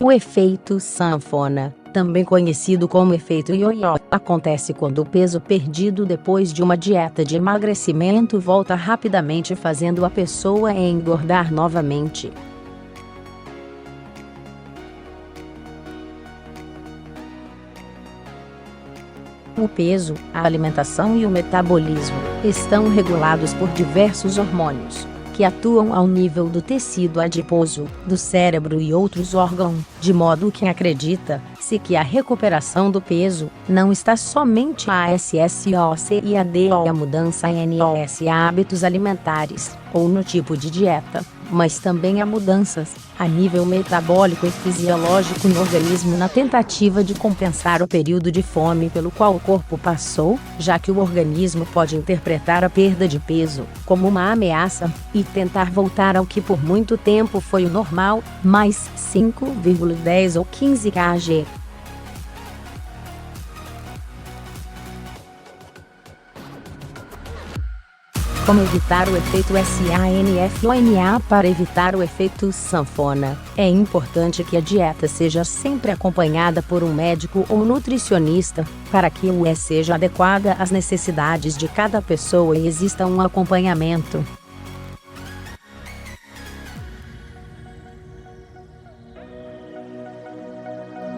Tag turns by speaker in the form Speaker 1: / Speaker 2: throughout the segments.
Speaker 1: O efeito sanfona, também conhecido como efeito ioiô, acontece quando o peso perdido depois de uma dieta de emagrecimento volta rapidamente, fazendo a pessoa engordar novamente. O peso, a alimentação e o metabolismo estão regulados por diversos hormônios, que atuam ao nível do tecido adiposo, do cérebro e outros órgãos, de modo que acredita-se que a recuperação do peso não está somente associada à mudança nos hábitos alimentares, ou no tipo de dieta, mas também a mudanças a nível metabólico e fisiológico no organismo, na tentativa de compensar o período de fome pelo qual o corpo passou, já que o organismo pode interpretar a perda de peso como uma ameaça e tentar voltar ao que por muito tempo foi o normal, mais 5,10 ou 15 kg. Como evitar o efeito sanfona? Para evitar o efeito sanfona, é importante que a dieta seja sempre acompanhada por um médico ou nutricionista, para que seja adequada às necessidades de cada pessoa e exista um acompanhamento.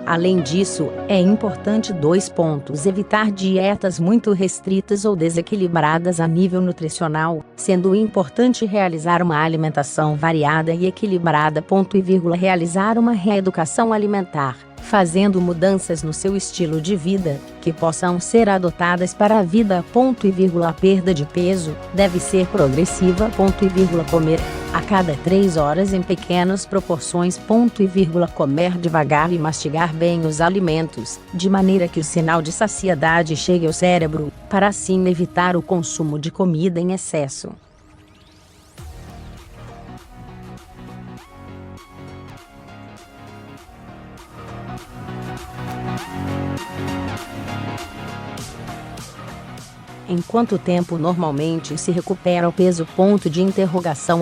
Speaker 1: Além disso, é importante evitar dietas muito restritas ou desequilibradas a nível nutricional, sendo importante realizar uma alimentação variada e equilibrada. Realizar uma reeducação alimentar, fazendo mudanças no seu estilo de vida, que possam ser adotadas para a vida. A perda de peso deve ser progressiva. Comer a cada 3 horas em pequenas proporções. Comer devagar e mastigar bem os alimentos, de maneira que o sinal de saciedade chegue ao cérebro, para assim evitar o consumo de comida em excesso. Em quanto tempo normalmente se recupera o peso?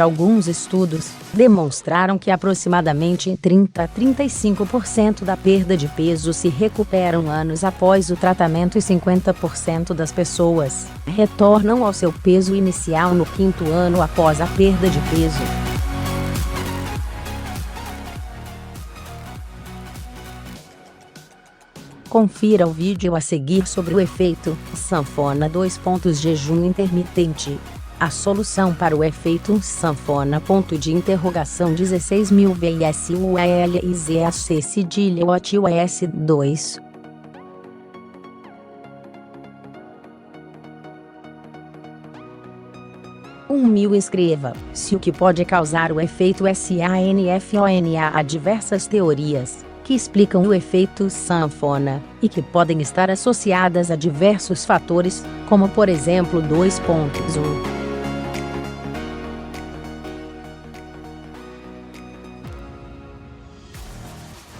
Speaker 1: Alguns estudos demonstraram que aproximadamente 30 a 35% da perda de peso se recuperam anos após o tratamento e 50% das pessoas retornam ao seu peso inicial no 5º ano após a perda de peso. Confira o vídeo a seguir sobre o efeito sanfona. Jejum intermitente. A solução para o efeito sanfona. 16.000 VSULIZAC 2. Escreva-se o que pode causar o efeito sanfona. Há diversas teorias que explicam o efeito sanfona, e que podem estar associadas a diversos fatores, como por exemplo 2.1.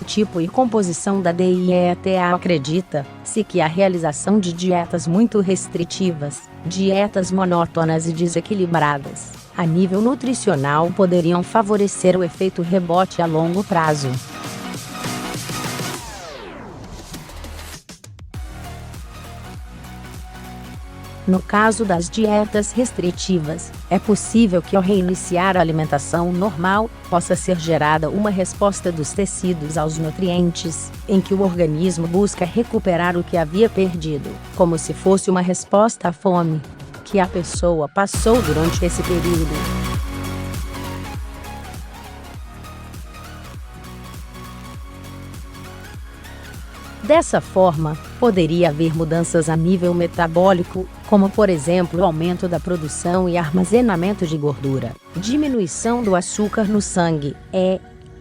Speaker 1: Tipo e composição da dieta. Acredita-se que a realização de dietas muito restritivas, dietas monótonas e desequilibradas, a nível nutricional, poderiam favorecer o efeito rebote a longo prazo. No caso das dietas restritivas, é possível que ao reiniciar a alimentação normal, possa ser gerada uma resposta dos tecidos aos nutrientes, em que o organismo busca recuperar o que havia perdido, como se fosse uma resposta à fome que a pessoa passou durante esse período. Dessa forma, poderia haver mudanças a nível metabólico, como por exemplo o aumento da produção e armazenamento de gordura, diminuição do açúcar no sangue,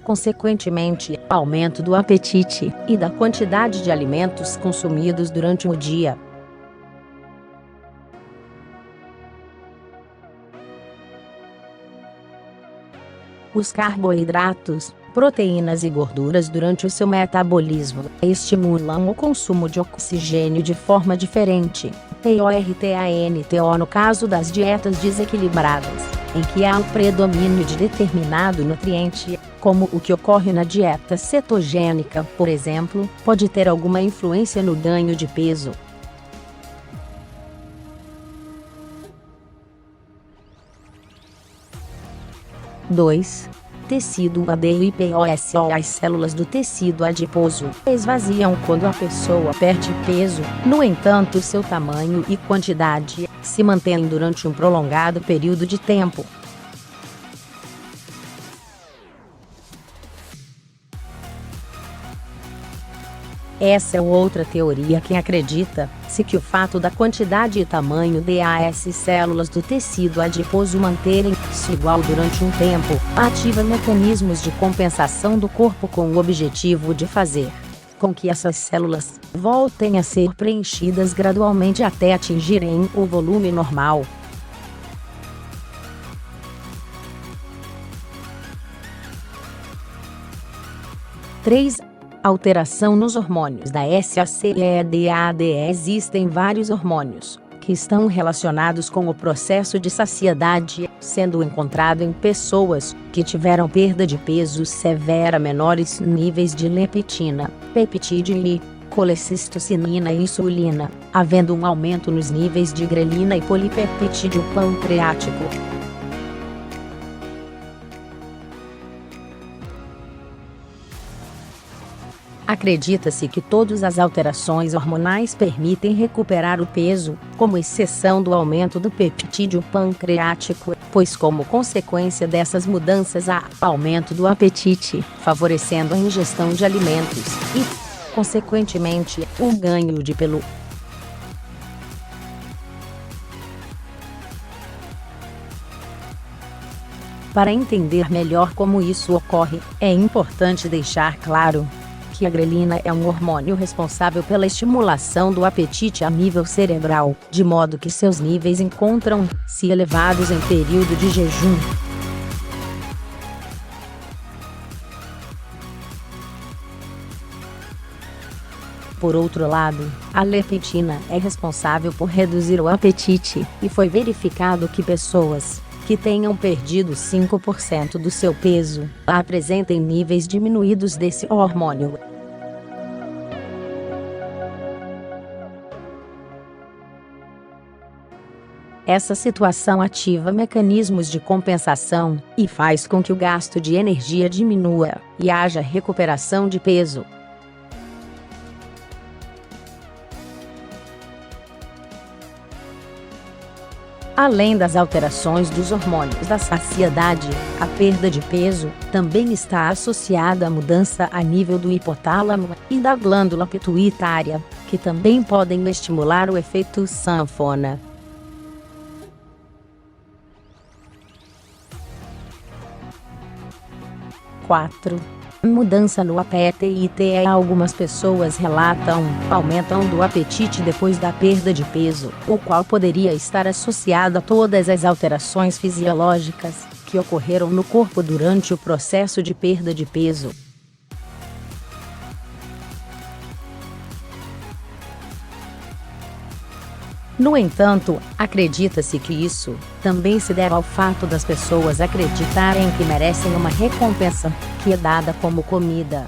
Speaker 1: consequentemente, aumento do apetite e da quantidade de alimentos consumidos durante o dia. Os carboidratos, proteínas e gorduras durante o seu metabolismo estimulam o consumo de oxigênio de forma diferente. No caso das dietas desequilibradas, em que há o predomínio de determinado nutriente, como o que ocorre na dieta cetogênica, por exemplo, pode ter alguma influência no ganho de peso. Tecido adiposo. As células do tecido adiposo esvaziam quando a pessoa perde peso. No entanto, seu tamanho e quantidade se mantêm durante um prolongado período de tempo. Essa é outra teoria que acredita-se que o fato da quantidade e tamanho das células do tecido adiposo manterem-se igual durante um tempo, ativa mecanismos de compensação do corpo com o objetivo de fazer com que essas células voltem a ser preenchidas gradualmente até atingirem o volume normal. Alteração nos hormônios da SACEDAD. Existem vários hormônios que estão relacionados com o processo de saciedade, sendo encontrado em pessoas que tiveram perda de peso severa menores níveis de leptina, peptídeo, colecistocinina e insulina, havendo um aumento nos níveis de grelina e polipeptídeo pancreático. Acredita-se que todas as alterações hormonais permitem recuperar o peso, como exceção do aumento do peptídeo pancreático, pois como consequência dessas mudanças há aumento do apetite, favorecendo a ingestão de alimentos e, consequentemente, o ganho de pelo. Para entender melhor como isso ocorre, é importante deixar claro que a grelina é um hormônio responsável pela estimulação do apetite a nível cerebral, de modo que seus níveis encontram-se elevados em período de jejum. Por outro lado, a leptina é responsável por reduzir o apetite, e foi verificado que pessoas que tenham perdido 5% do seu peso apresentem níveis diminuídos desse hormônio. Essa situação ativa mecanismos de compensação e faz com que o gasto de energia diminua e haja recuperação de peso. Além das alterações dos hormônios da saciedade, a perda de peso também está associada à mudança a nível do hipotálamo e da glândula pituitária, que também podem estimular o efeito sanfona. Mudança no apetite. Algumas pessoas relatam aumentam do apetite depois da perda de peso, o qual poderia estar associado a todas as alterações fisiológicas que ocorreram no corpo durante o processo de perda de peso. No entanto, acredita-se que isso também se deve ao fato das pessoas acreditarem que merecem uma recompensa, que é dada como comida.